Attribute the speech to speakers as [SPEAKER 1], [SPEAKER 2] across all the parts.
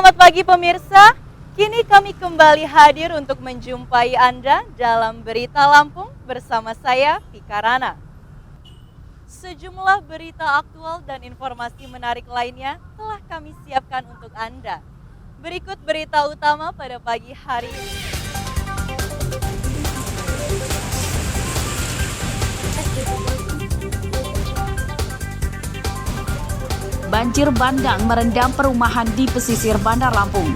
[SPEAKER 1] Selamat pagi pemirsa, kini kami kembali hadir untuk menjumpai Anda dalam Berita Lampung bersama saya, Vika Rana. Sejumlah berita aktual dan informasi menarik lainnya telah kami siapkan untuk Anda. Berikut berita utama pada pagi hari ini.
[SPEAKER 2] Banjir bandang merendam perumahan di pesisir Bandar Lampung.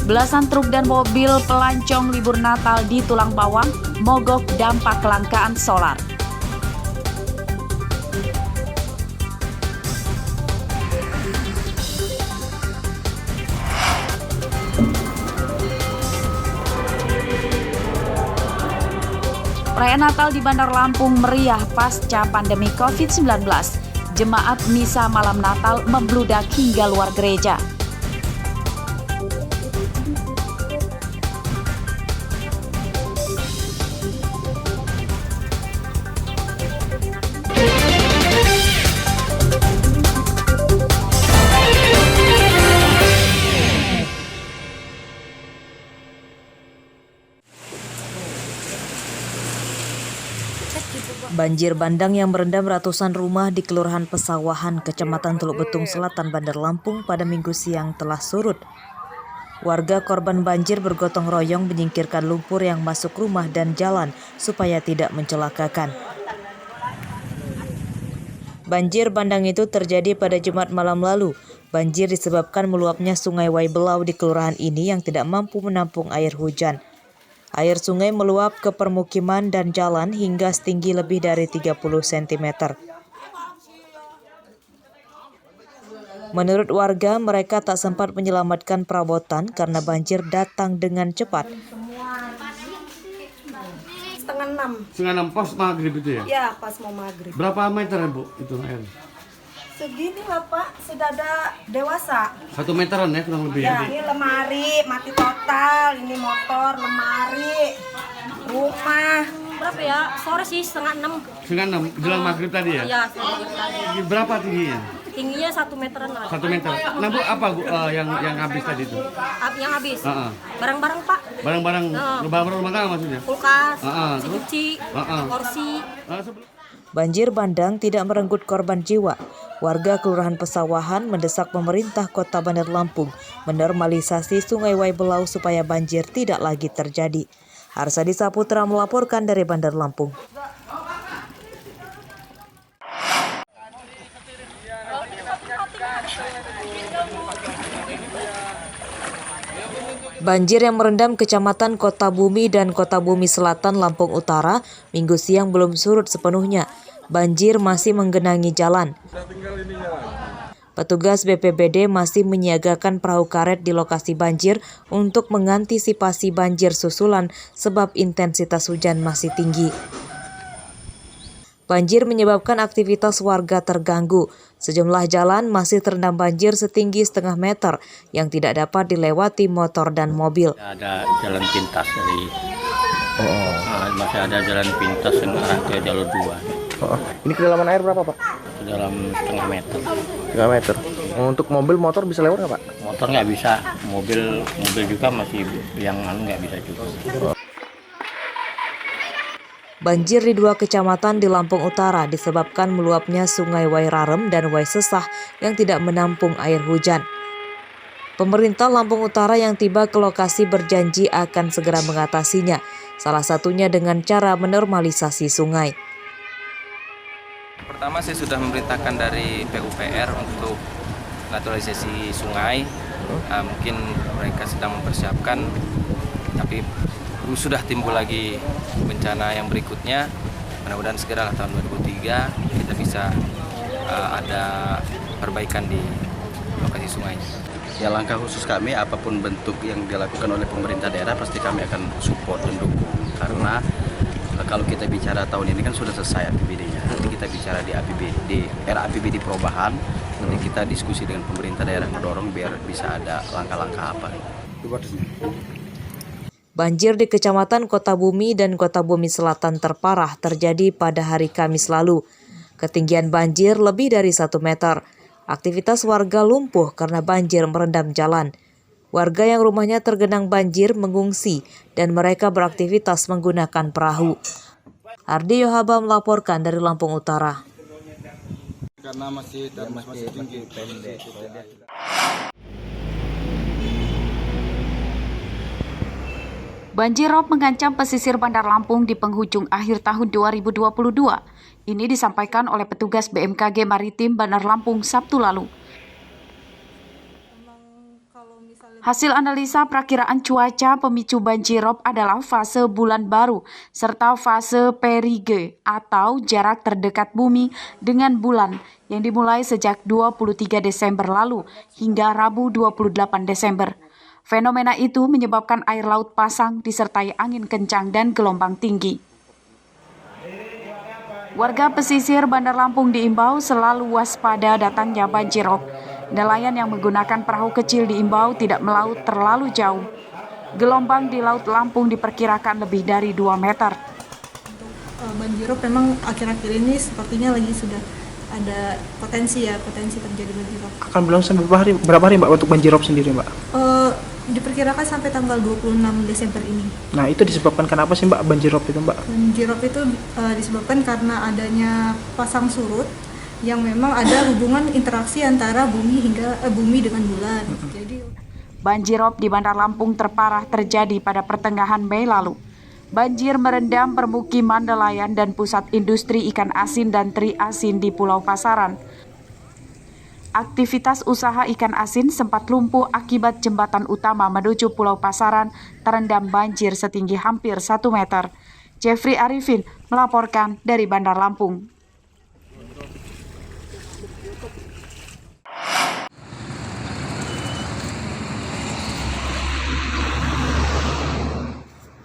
[SPEAKER 2] Belasan truk dan mobil pelancong libur Natal di Tulang Bawang mogok dampak kelangkaan solar. Perayaan Natal di Bandar Lampung meriah pasca pandemi COVID-19. Jemaat misa malam Natal membludak hingga luar gereja.
[SPEAKER 3] Banjir bandang yang merendam ratusan rumah di Kelurahan Pesawahan, Kecamatan Teluk Betung Selatan, Bandar Lampung pada Minggu siang telah surut. Warga korban banjir bergotong royong menyingkirkan lumpur yang masuk rumah dan jalan supaya tidak mencelakakan. Banjir bandang itu terjadi pada Jumat malam lalu. Banjir disebabkan meluapnya Sungai Waibelau di kelurahan ini yang tidak mampu menampung air hujan. Air sungai meluap ke permukiman dan jalan hingga setinggi lebih dari 30 cm. Menurut warga, mereka tak sempat menyelamatkan perabotan karena banjir datang dengan cepat.
[SPEAKER 4] Setengah enam pas maghrib itu ya?
[SPEAKER 5] Ya, pas mau maghrib.
[SPEAKER 4] Berapa meter ya, Bu, itu air?
[SPEAKER 5] Segini lah Pak, sudah ada dewasa.
[SPEAKER 4] 1 meteran ya kurang lebih
[SPEAKER 5] Ya,
[SPEAKER 4] ya?
[SPEAKER 5] ini lemari, mati total. Ini motor, lemari, rumah.
[SPEAKER 6] Berapa ya? Sore sih 5:30.
[SPEAKER 4] Setengah 6, jelang maghrib tadi ya?
[SPEAKER 6] Iya, maghrib tadi.
[SPEAKER 4] Berapa tingginya?
[SPEAKER 6] Tingginya 1 meteran lah.
[SPEAKER 4] 1 meter. Nah, Bu, apa Bu, yang habis tadi itu?
[SPEAKER 6] Yang habis.
[SPEAKER 4] Heeh.
[SPEAKER 6] Barang-barang Pak.
[SPEAKER 4] Barang-barang rumah tangga maksudnya?
[SPEAKER 6] Kulkas,
[SPEAKER 4] Terus?
[SPEAKER 6] cuci, kursi.
[SPEAKER 3] Banjir bandang tidak merenggut korban jiwa. Warga Kelurahan Pesawahan mendesak pemerintah Kota Bandar Lampung menormalisasi Sungai Waibelau supaya banjir tidak lagi terjadi. Arsadi Saputra melaporkan dari Bandar Lampung. Banjir yang merendam Kecamatan Kota Bumi dan Kota Bumi Selatan, Lampung Utara, Minggu siang belum surut sepenuhnya. Banjir masih menggenangi jalan. Petugas BPBD masih menyiagakan perahu karet di lokasi banjir untuk mengantisipasi banjir susulan sebab intensitas hujan masih tinggi. Banjir menyebabkan aktivitas warga terganggu. Sejumlah jalan masih terendam banjir setinggi setengah meter yang tidak dapat dilewati motor dan mobil.
[SPEAKER 7] Ada jalan pintas masih ada jalan pintas yang arah ke jalur 2.
[SPEAKER 8] Ini kedalaman air berapa Pak?
[SPEAKER 7] Dalam setengah meter.
[SPEAKER 8] 3 meter. Untuk mobil motor bisa lewat nggak Pak?
[SPEAKER 7] Motor nggak bisa, mobil juga masih yang nggak bisa juga.
[SPEAKER 3] Banjir di 2 kecamatan di Lampung Utara disebabkan meluapnya Sungai Wairarem dan Waisesah yang tidak menampung air hujan. Pemerintah Lampung Utara yang tiba ke lokasi berjanji akan segera mengatasinya, salah satunya dengan cara menormalisasi sungai.
[SPEAKER 9] Pertama, saya sudah memerintahkan dari PUPR untuk naturalisasi sungai. Mungkin mereka sedang mempersiapkan, tapi sudah timbul lagi bencana yang berikutnya. Mudah-mudahan segera tahun 2003 kita bisa ada perbaikan di lokasi sungai.
[SPEAKER 10] Ya, langkah khusus kami apapun bentuk yang dilakukan oleh pemerintah daerah pasti kami akan support dan dukung, karena Kalau kita bicara tahun ini kan sudah selesai APBD-nya. Nanti kita bicara di APBD, era APBD perubahan. Nanti kita diskusi dengan pemerintah daerah mendorong biar bisa ada langkah-langkah apa.
[SPEAKER 3] Banjir di Kecamatan Kota Bumi dan Kota Bumi Selatan terparah terjadi pada hari Kamis lalu. Ketinggian banjir lebih dari 1 meter. Aktivitas warga lumpuh karena banjir merendam jalan. Warga yang rumahnya tergenang banjir mengungsi dan mereka beraktivitas menggunakan perahu. Ardi Yohaba melaporkan dari Lampung Utara.
[SPEAKER 10] Karena masih tinggi.
[SPEAKER 2] Banjir rob mengancam pesisir Bandar Lampung di penghujung akhir tahun 2022. Ini disampaikan oleh petugas BMKG Maritim Bandar Lampung Sabtu lalu. Hasil analisa perakiraan cuaca pemicu banjirop adalah fase bulan baru serta fase perige atau jarak terdekat bumi dengan bulan yang dimulai sejak 23 Desember lalu hingga Rabu 28 Desember. Fenomena itu menyebabkan air laut pasang disertai angin kencang dan gelombang tinggi. Warga pesisir Bandar Lampung diimbau selalu waspada datangnya banjirop. Nelayan yang menggunakan perahu kecil diimbau tidak melaut terlalu jauh. Gelombang di Laut Lampung diperkirakan lebih dari 2 meter.
[SPEAKER 5] Banjirop memang akhir-akhir ini sepertinya lagi sudah ada potensi terjadi banjirop.
[SPEAKER 8] Akan berlangsung berapa hari Mbak untuk banjirop sendiri Mbak?
[SPEAKER 5] Diperkirakan sampai tanggal 26 Desember ini.
[SPEAKER 8] Nah itu disebabkan kenapa sih Mbak banjirop itu Mbak?
[SPEAKER 5] Banjirop itu disebabkan karena adanya pasang surut yang memang ada hubungan interaksi antara bumi dengan bulan. Jadi
[SPEAKER 2] banjirop di Bandar Lampung terparah terjadi pada pertengahan Mei lalu. Banjir merendam permukiman nelayan dan pusat industri ikan asin dan teri asin di Pulau Pasaran. Aktivitas usaha ikan asin sempat lumpuh akibat jembatan utama menuju Pulau Pasaran terendam banjir setinggi hampir 1 meter. Jeffrey Arifin melaporkan dari Bandar Lampung.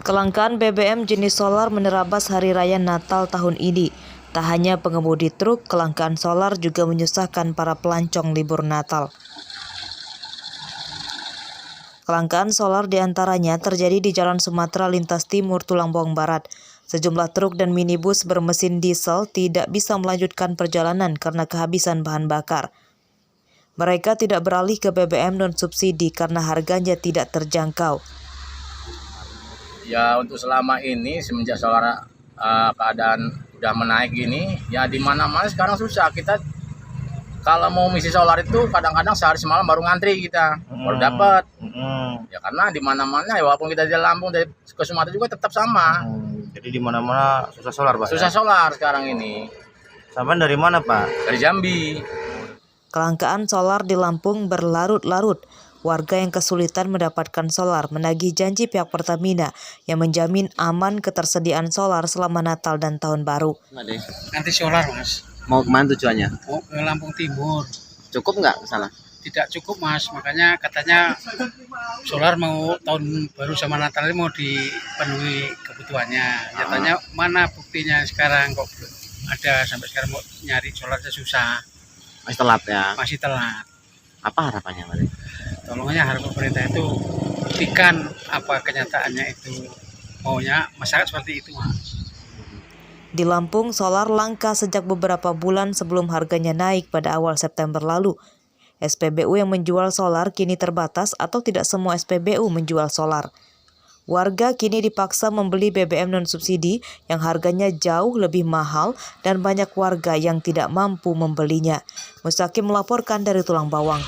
[SPEAKER 3] Kelangkaan BBM jenis solar menerabas Hari Raya Natal tahun ini. Tak hanya pengemudi truk, kelangkaan solar juga menyusahkan para pelancong libur Natal. Kelangkaan solar diantaranya terjadi di Jalan Sumatera Lintas Timur Tulang Bawang Barat. Sejumlah truk dan minibus bermesin diesel tidak bisa melanjutkan perjalanan karena kehabisan bahan bakar. Mereka tidak beralih ke BBM non-subsidi karena harganya tidak terjangkau.
[SPEAKER 7] Ya untuk selama ini semenjak solar keadaan udah menaik gini, ya di mana-mana sekarang susah. Kita kalau mau misi solar itu kadang-kadang sehari semalam baru ngantri kita, baru dapat. Ya karena di mana-mana ya walaupun kita di Lampung dari ke Sumatera juga tetap sama.
[SPEAKER 8] Jadi di mana-mana susah solar Pak?
[SPEAKER 7] Susah solar sekarang ini.
[SPEAKER 8] Sampai dari mana Pak?
[SPEAKER 7] Dari Jambi.
[SPEAKER 3] Kelangkaan solar di Lampung berlarut-larut. Warga yang kesulitan mendapatkan solar menagih janji pihak Pertamina yang menjamin aman ketersediaan solar selama Natal dan Tahun Baru.
[SPEAKER 11] Nanti solar Mas.
[SPEAKER 10] Mau kemana tujuannya?
[SPEAKER 11] Mau ke Lampung Timur.
[SPEAKER 10] Cukup nggak salah?
[SPEAKER 11] Tidak cukup Mas, makanya katanya solar mau Tahun Baru sama Natal ini mau dipenuhi kebutuhannya. Nyatanya mana buktinya sekarang kok belum ada, sampai sekarang mau nyari solarnya susah.
[SPEAKER 10] Masih telat ya?
[SPEAKER 11] Masih telat.
[SPEAKER 10] Apa harapannya Pak?
[SPEAKER 11] Tolongnya harap pemerintah itu buktikan apa kenyataannya itu, maunya masyarakat seperti itu Mas.
[SPEAKER 3] Di Lampung, solar langka sejak beberapa bulan sebelum harganya naik pada awal September lalu. SPBU yang menjual solar kini terbatas atau tidak semua SPBU menjual solar. Warga kini dipaksa membeli BBM non-subsidi yang harganya jauh lebih mahal dan banyak warga yang tidak mampu membelinya. Mustaqim melaporkan dari Tulang Bawang.